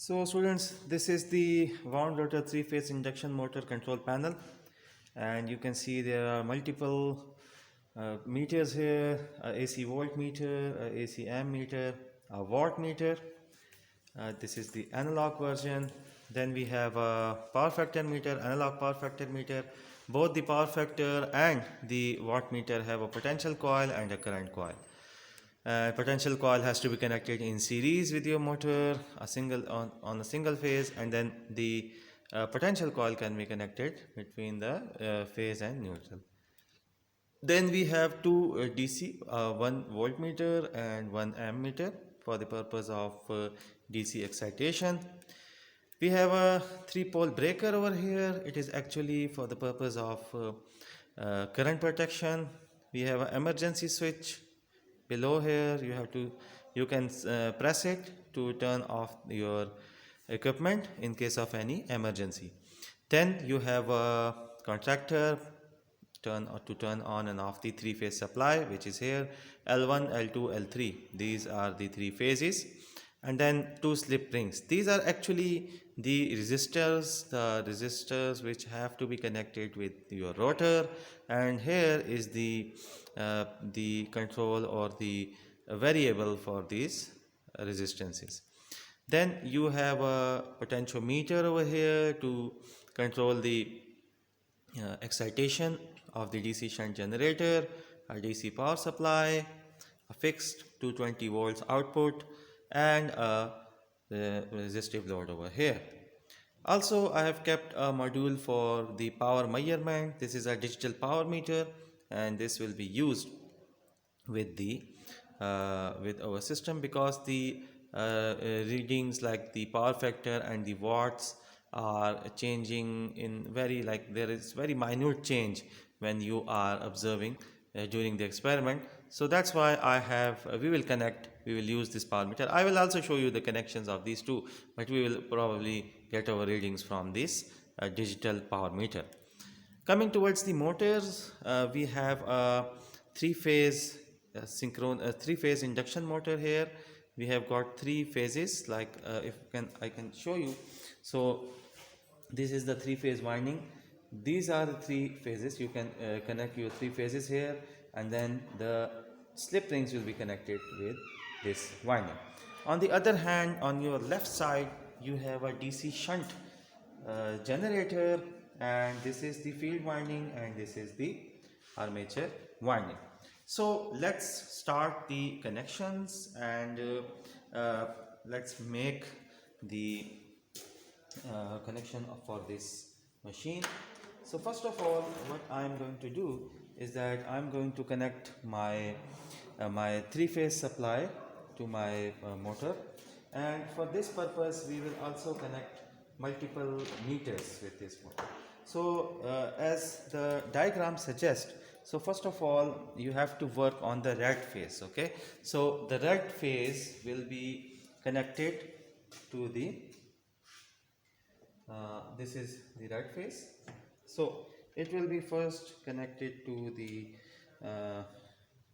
So students, this is the wound rotor three-phase induction motor control panel, and you can see there are multiple meters here, a AC voltmeter, a AC ammeter, a watt meter. This is the analog version. Then we have a power factor meter, analog power factor meter. Both the power factor and the watt meter have a potential coil and a current coil. Potential coil has to be connected in series with your motor, a single on a single phase, and then the potential coil can be connected between the phase and neutral. Then we have two DC, one voltmeter and one ammeter for the purpose of DC excitation. We have a 3-pole breaker over here. It is actually for the purpose of current protection. We have an emergency switch below here. You can press it to turn off your equipment in case of any emergency. Then you have a contactor to turn on and off the three-phase supply, which is here, L1, L2, L3. These are the three phases. And then two slip rings. These are actually the resistors which have to be connected with your rotor. And here is the control or the variable for these resistances. Then you have a potentiometer over here to control the excitation of the DC shunt generator, a DC power supply, a fixed 220 volts output, and a resistive load over here. Also, I have kept a module for the power measurement. This is a digital power meter, and this will be used with the with our system, because the readings like the power factor and the watts are changing in there is very minute change when you are observing during the experiment. So that's why we will use this power meter. I will also show you the connections of these two, but we will probably get our readings from this digital power meter. Coming towards the motors, we have a three-phase three-phase induction motor here. We have got three phases, like I can show you. So this is the three-phase winding. These are the three phases. You can connect your three phases here, and then the slip rings will be connected with this winding. On the other hand, on your left side, you have a DC shunt generator, and this is the field winding, and this is the armature winding. So let's start the connections, and let's make the connection for this machine. So first of all, what I'm going to do is that I'm going to connect my three-phase supply to my motor, and for this purpose we will also connect multiple meters with this motor. So as the diagram suggests, so first of all you have to work on the red phase. Okay, so the red phase will be connected to the this is the red phase. So it will be first connected to the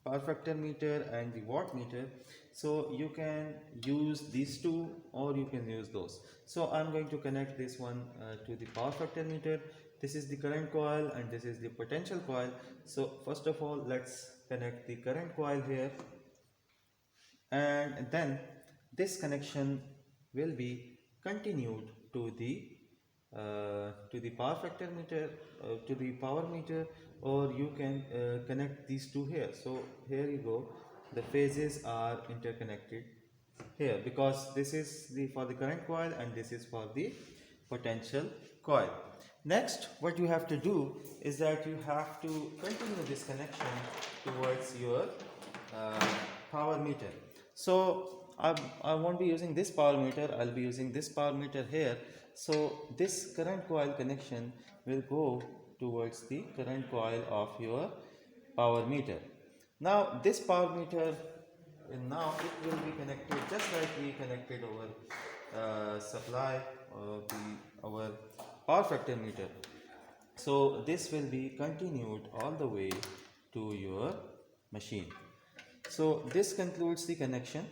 power factor meter and the watt meter. So you can use these two, or you can use those. So I'm going to connect this one to the power factor meter. This is the current coil, and this is the potential coil. So first of all, let's connect the current coil here, and then this connection will be continued to the power factor meter, to the power meter, or you can connect these two here. So here you go, the phases are interconnected here, because this is for the current coil, and this is for the potential coil. Next, what you have to do is that you have to continue this connection towards your power meter. So I won't be using this power meter, I'll be using this power meter here. So this current coil connection will go towards the current coil of your power meter. Now this power meter, now it will be connected just like we connected our supply our power factor meter. So this will be continued all the way to your machine. So this concludes the connection.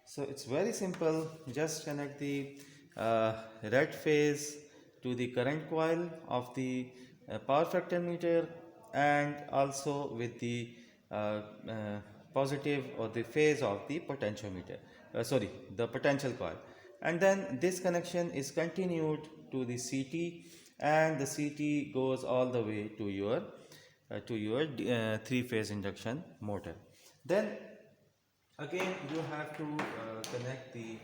So it's very simple. Just connect the red phase to the current coil of the power factor meter, and also with the uh, uh, positive or the phase of the potentiometer, sorry, the potential coil. And then this connection is continued to the CT, and the CT goes all the way to your three-phase induction motor. Then again you have to connect the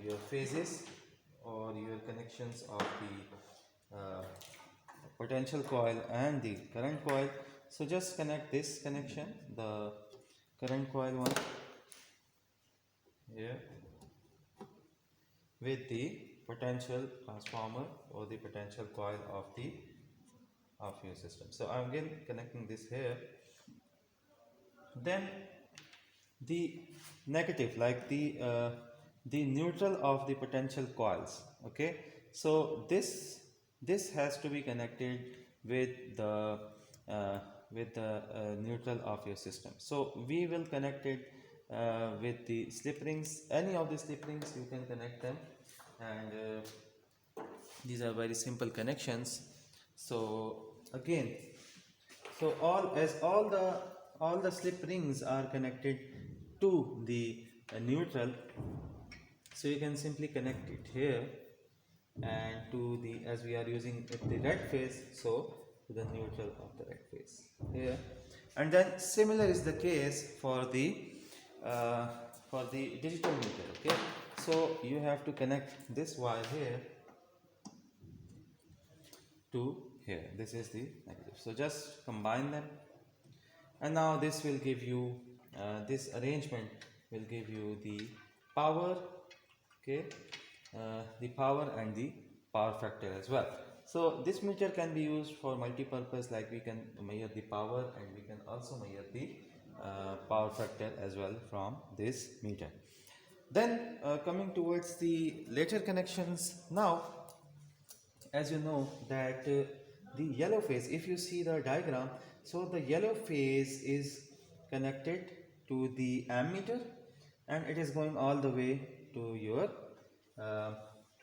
your phases or your connections of the potential coil and the current coil. So just connect this connection, the current coil one here, with the potential transformer or the potential coil of your system. So I'm again connecting this here. Then the negative, like the neutral of the potential coils. Okay, so this has to be connected with the neutral of your system. So we will connect it with the slip rings. Any of the slip rings you can connect them, and these are very simple connections. So again, so all the slip rings are connected to the neutral. So you can simply connect it here, and to the, as we are using the red phase, so to the neutral of the red phase here. And then similar is the case uh, for the digital meter. Okay, so you have to connect this wire here to here. This is the negative. So just combine them, and now this will give you this arrangement will give you the power. Okay, the power and the power factor as well. So this meter can be used for multi-purpose, like we can measure the power and we can also measure the power factor as well from this meter. Then coming towards the later connections. Now, as you know that the yellow phase, if you see the diagram, so the yellow phase is connected to the ammeter, and it is going all the way to your uh,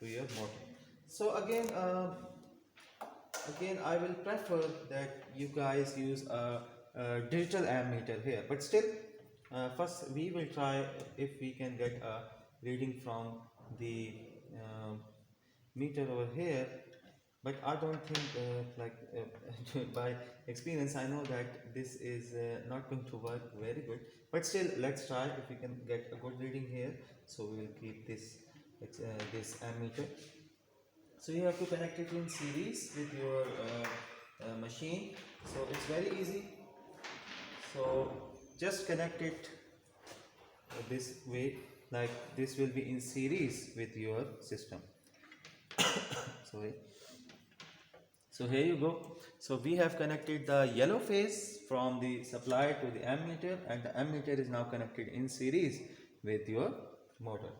motor. So again I will prefer that you guys use a digital ammeter here, but still first we will try if we can get a reading from the uh, meter over here. But I don't think by experience I know that this is not going to work very good, but still let's try if we can get a good reading here. So we will keep this ammeter. So you have to connect it in series with your machine. So it's very easy. So just connect it this way, like this will be in series with your system. Sorry. So here you go. So we have connected the yellow phase from the supply to the ammeter, and the ammeter is now connected in series with your motor.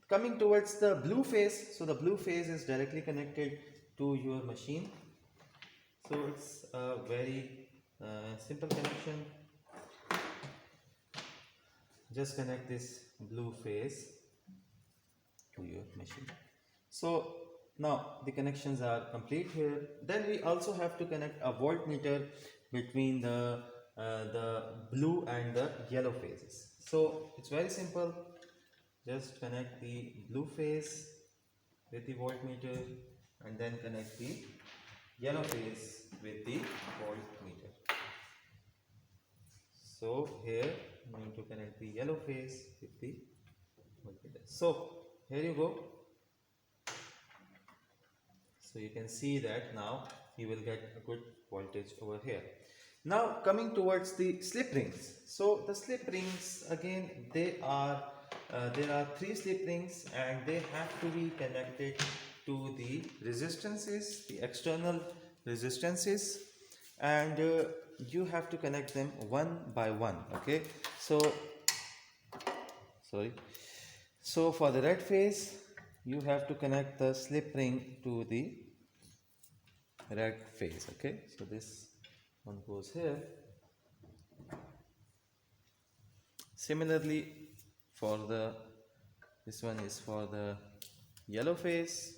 Coming towards the blue phase, so the blue phase is directly connected to your machine. So it's a very simple connection. Just connect this blue phase to your machine. So now the connections are complete here. Then we also have to connect a voltmeter between the blue and the yellow phases. So it's very simple. Just connect the blue phase with the voltmeter, and then connect the yellow phase with the voltmeter. So here I'm going to connect the yellow phase with the voltmeter. So here you go. So you can see that now you will get a good voltage over here. Now coming towards the slip rings. So the slip rings, again, there are 3 slip rings, and they have to be connected to the resistances, the external resistances, and you have to connect them one by one. Okay, so sorry. So for the red phase, you have to connect the slip ring to the red phase. Okay, so this one goes here. Similarly, for the this one is for the yellow phase,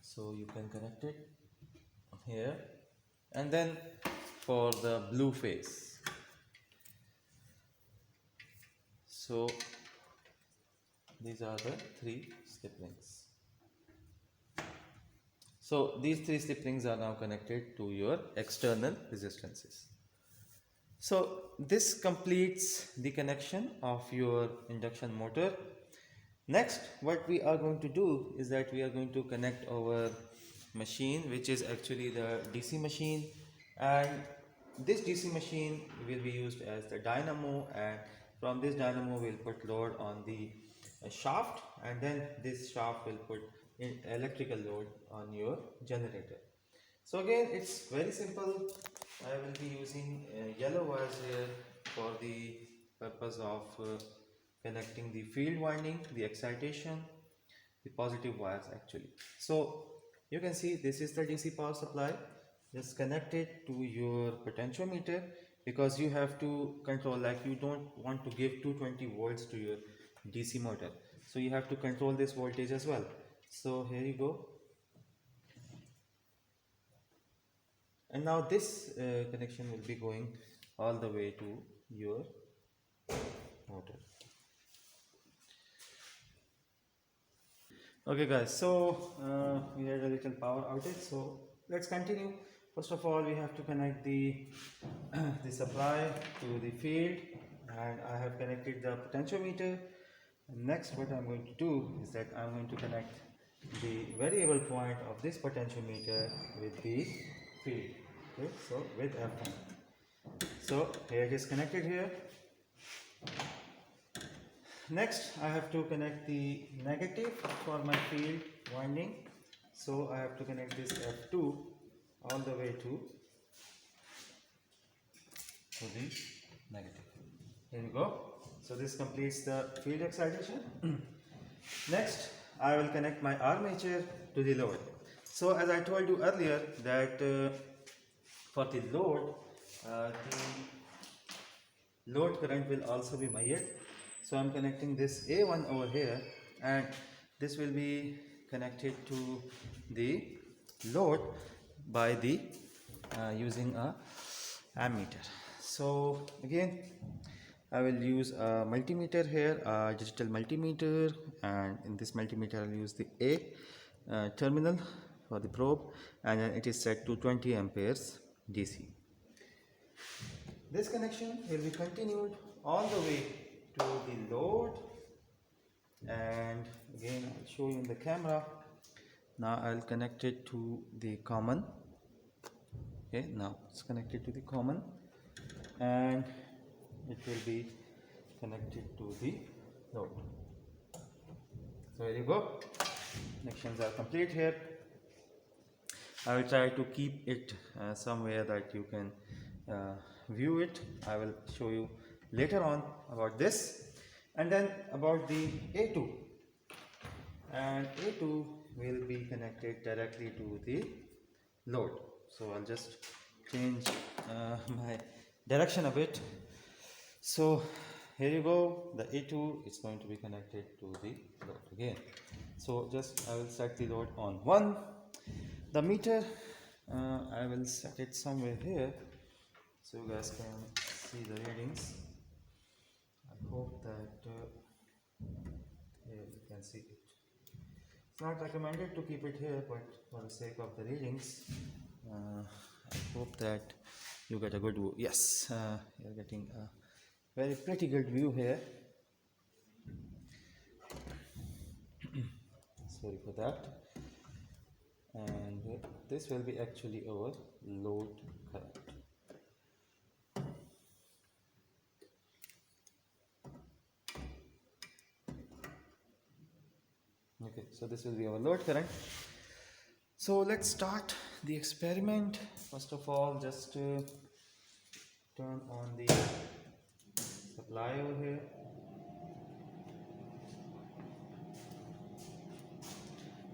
so you can connect it here, and then for the blue phase, so these are the three slip rings. So these three slip rings are now connected to your external resistances. So this completes the connection of your induction motor. Next, what we are going to do is that we are going to connect our machine, which is actually the DC machine, and this DC machine will be used as the dynamo, and from this dynamo we'll put load on the shaft, and then this shaft will put in electrical load on your generator. So again, it's very simple. I will be using yellow wires here for the purpose of connecting the field winding, the excitation, the positive wires actually. So you can see this is the DC power supply. Just connect it to your potentiometer, because you have to control, like you don't want to give 220 volts to your DC motor. So you have to control this voltage as well. So here you go. And now this connection will be going all the way to your motor. Okay guys, so we had a little power outage, so let's continue. First of all, we have to connect the the supply to the field, and I have connected the potentiometer. And next, what I'm going to do is that I'm going to connect the variable point of this potentiometer with the field. Okay, so with F1. So here it is connected here. Next, I have to connect the negative for my field winding. So I have to connect this F2 all the way to the negative. Here you go. So this completes the field excitation. Next, I will connect my armature to the load. So as I told you earlier that for the load current will also be measured. So I'm connecting this A1 over here, and this will be connected to the load by the using a ammeter. So again, I will use a multimeter here, a digital multimeter, and in this multimeter I'll use the A terminal for the probe, and then it is set to 20 amperes DC. This connection will be continued all the way to the load, and again I'll show you in the camera. Now I'll connect it to the common. Okay, now it's connected to the common, and it will be connected to the load. So here you go, connections are complete here. I will try to keep it somewhere that you can view it. I will show you later on about this, and then about the A2, and A2 will be connected directly to the load. So I'll just change my direction a bit. So here you go, the A2 is going to be connected to the load again. So just I will set the load on 1. The meter, I will set it somewhere here so you guys can see the readings. I hope that here you can see it. It's not recommended to keep it here, but for the sake of the readings, I hope that you get a good view. Yes, you're getting a very pretty good view here. Sorry for that. And this will be actually our load current. Okay, so this will be our load current. So let's start the experiment. First of all, just turn on the supply over here.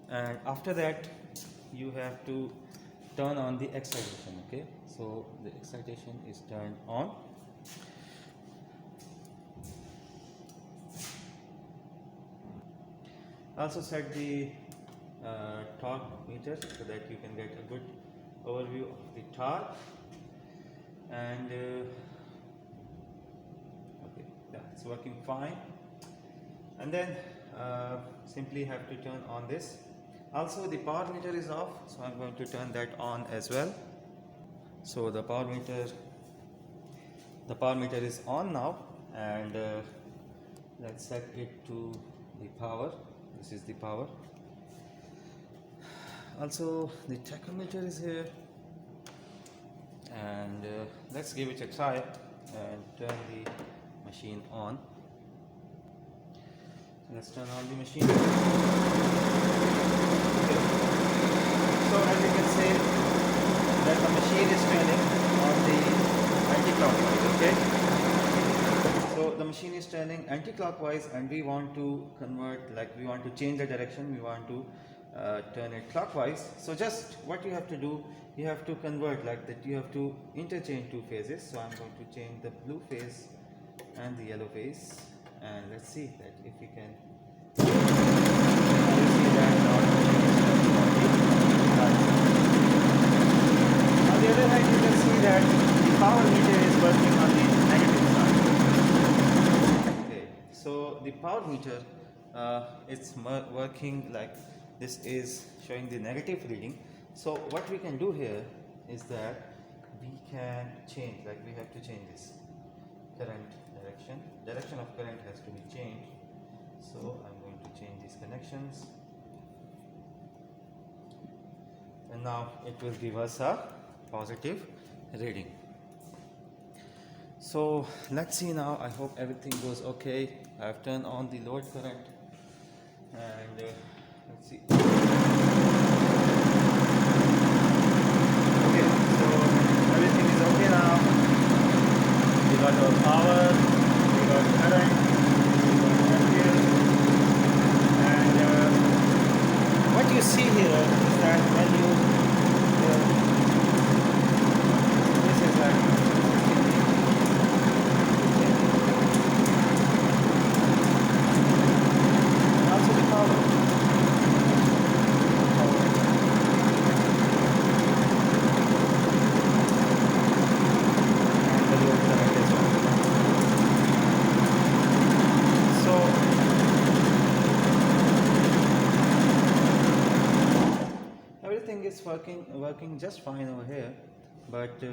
And after that, you have to turn on the excitation. Okay, so the excitation is turned on. Also set the torque meter so that you can get a good overview of the torque. And okay, that's working fine. And then simply have to turn on this. Also the power meter is off, so I'm going to turn that on as well. So the power meter is on now, and let's set it to the power. This is the power. Also the tachometer is here, and let's give it a try and turn the machine on. Let's turn on the machine. Okay. So as you can see that the machine is turning on the anti-clockwise. Okay, so the machine is turning anti-clockwise, and we want to convert, like we want to change the direction, we want to turn it clockwise. So just what you have to do, you have to convert like that, you have to interchange two phases. So I'm going to change the blue phase and the yellow phase, and let's see that if we can. Now you see that now the machine is turning on the right. On the other hand, you can see that the power meter is working on the negative side. Okay, so the power meter it's working like this, is showing the negative reading. So what we can do here is that we can change, like we have to change this current direction of current has to be changed. So I'm going to change these connections, and now it will give us a positive reading. So let's see now. I hope everything goes okay. I've turned on the load current, and let's see. Okay, so everything is okay now. We got our power, we got current, we got ampere, and what you see here is that when you this is like also the power. Everything is working just fine over here, but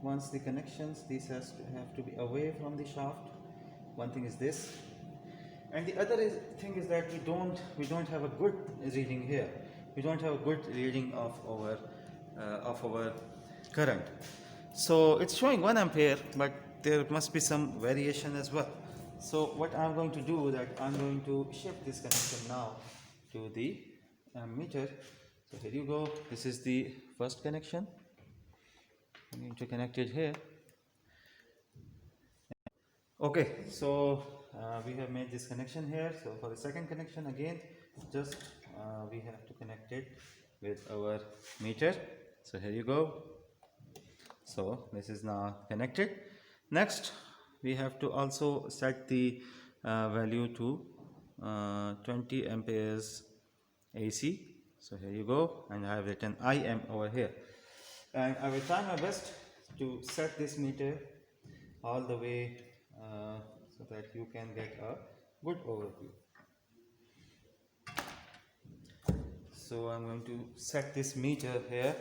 once the connections, these have to be away from the shaft. One thing is this, and the other thing is that we don't have a good reading here. We don't have a good reading of our current. So it's showing 1 ampere, but there must be some variation as well. So what I'm going to do, that I'm going to shift this connection now to the meter. So here you go. This is the first connection. I'm going to connect it here. Okay, so we have made this connection here. So for the second connection, again, just we have to connect it with our meter. So here you go. So this is now connected. Next, we have to also set the value to 20 amperes AC. So here you go, and I have written IM over here, and I will try my best to set this meter all the way so that you can get a good overview. So I'm going to set this meter here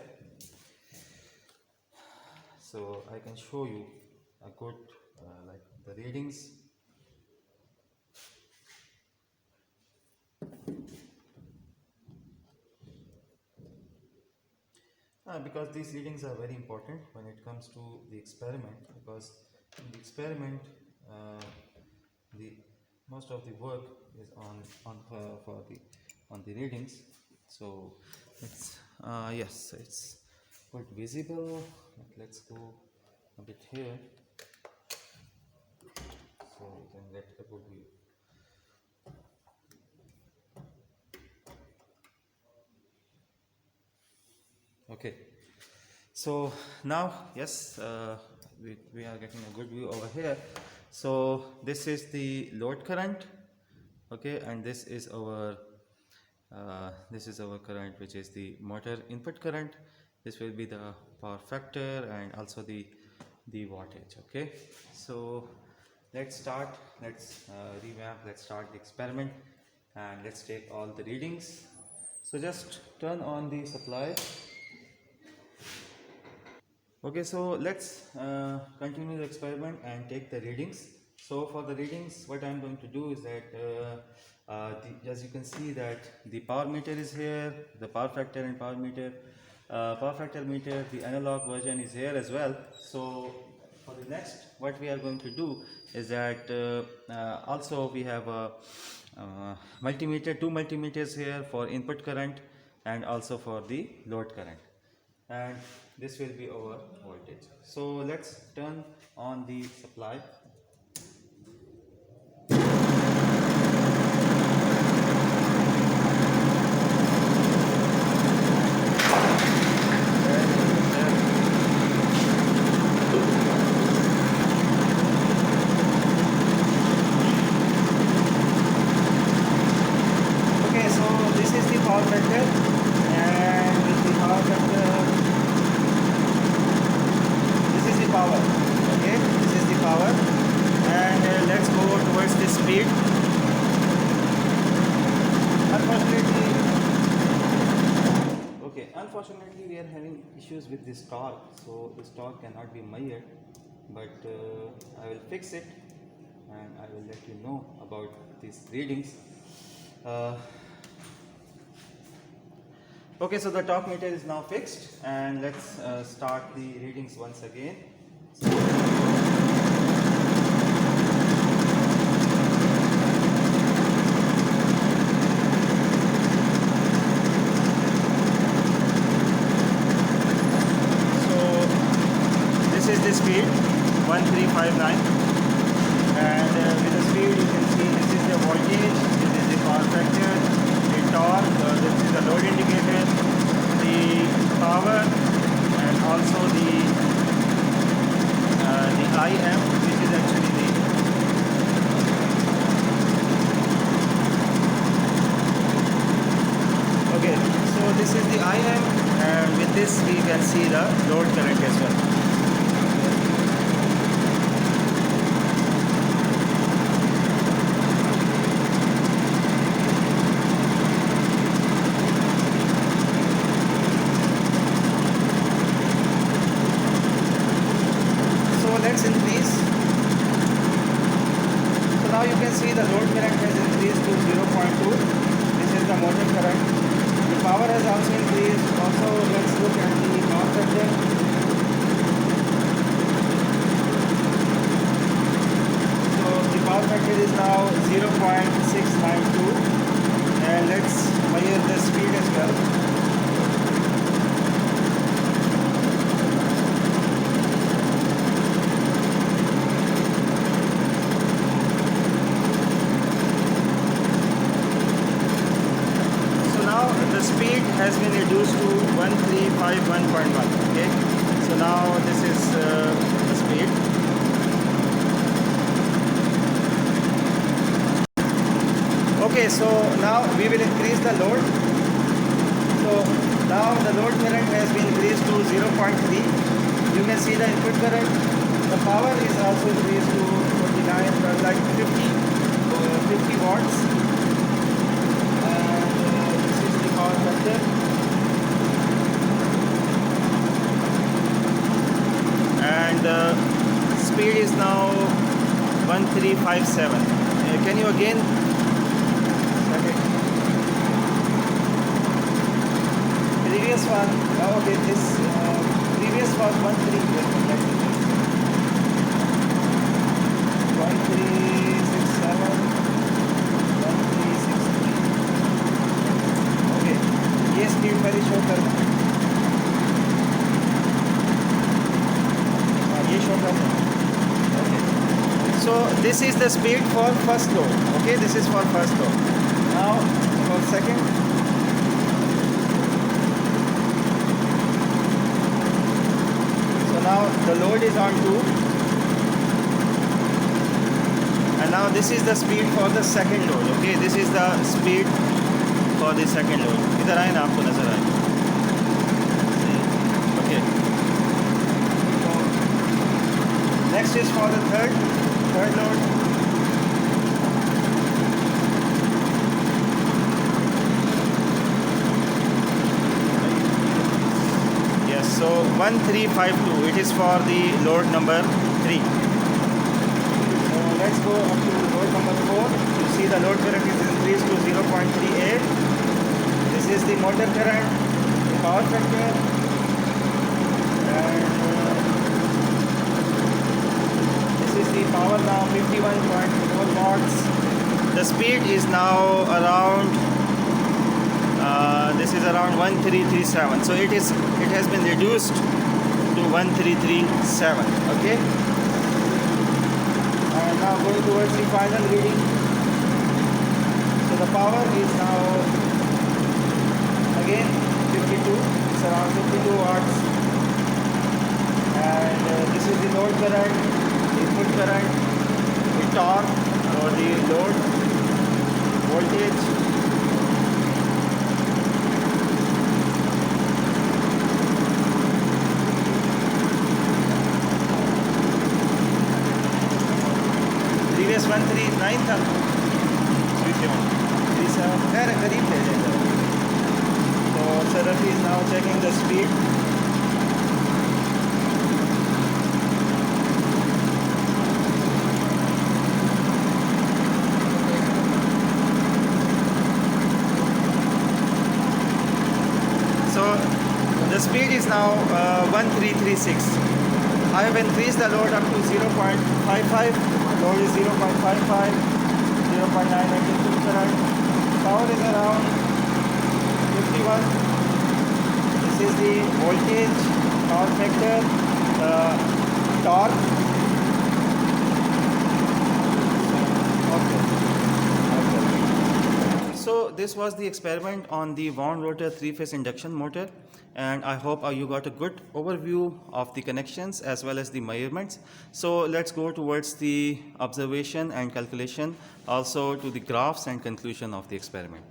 so I can show you a good like the readings. Because these readings are very important when it comes to the experiment, because in the experiment the most of the work is on the readings. So it's yes, it's quite visible. Let's go a bit here so you can get a good view. Okay, so now yes, we are getting a good view over here. So this is the load current Okay, and this is our current, which is the motor input current. This will be the power factor and also the wattage. Okay, so let's start. Let's revamp. Let's start the experiment and let's take all the readings. So just turn on the supply. Okay, so let's continue the experiment and take the readings. So for the readings, what I'm going to do is that as you can see that the power meter is here, the power factor and power factor meter, the analog version is here as well. So for the next, what we are going to do is that also we have a multimeter, two multimeters here for input current and also for the load current, and this will be our voltage. So let's turn on the supply. Okay, so this is the power factor, and with the power factor, this is the power. Okay, this is the power, and let's go towards the speed. Unfortunately we are having issues with this torque, so this torque cannot be measured, but I will fix it and I will let you know about these readings. Okay, so the torque meter is now fixed, and let's start the readings once again. This is the speed 1359, and with the speed you can see this is the voltage, this is the power factor, the torque, this is the load indicator, the power, and also the IM, which is actually the okay. So this is the IM, and with this we can see the load current as well. Let's increase. So now you can see the load current has increased to 0.2. This is the motor current. The power has also increased. Also, let's look at the power factor. So the power factor is now 0.692, and let's measure the speed as well. Speed has been reduced to 1351.1. Okay, so now this is the speed. Okay, so now we will increase the load. So now the load current has been increased to 0.3. You can see the input current. The power is also increased to 49, like 50 watts. Power factor, and speed is now 1357. Can you again set it? Previous one, okay, this previous was 1367. ये speed पहले show करना, ये show करना. Okay, so this is the speed for first load. Okay, this is for first load. Now for second. So now the load is on 2, and now this is the speed for the second load. Okay, this is the speed for the second load. इधर आए ना, आपको नजर आए. Okay. Next is for the third load. Yes, so 1352. It is for the load number 3. So let's go up to load number 4. You see the load current is increased to 0.38. This is the motor current, the power factor, and this is the power now 51.4 watts. The speed is now around this is around 1337. So it has been reduced to 1337. Okay. And now going towards the final reading. So the power is now again 52. It's around 52 watts. And this is the load current, the input current, the torque or the load voltage. Previous 139 था, खैर करीब ले जाएगा. So Sarafi is now checking the speed. So the speed is now 1336. I have increased the load up to 0.55. Load is 0.55, 0.9 input current. Power is around 51. This is the voltage, power factor, torque. Okay. So this was the experiment on the Vaughan Rotor 3-phase induction motor, and I hope you got a good overview of the connections as well as the measurements. So let's go towards the observation and calculation, also to the graphs and conclusion of the experiment.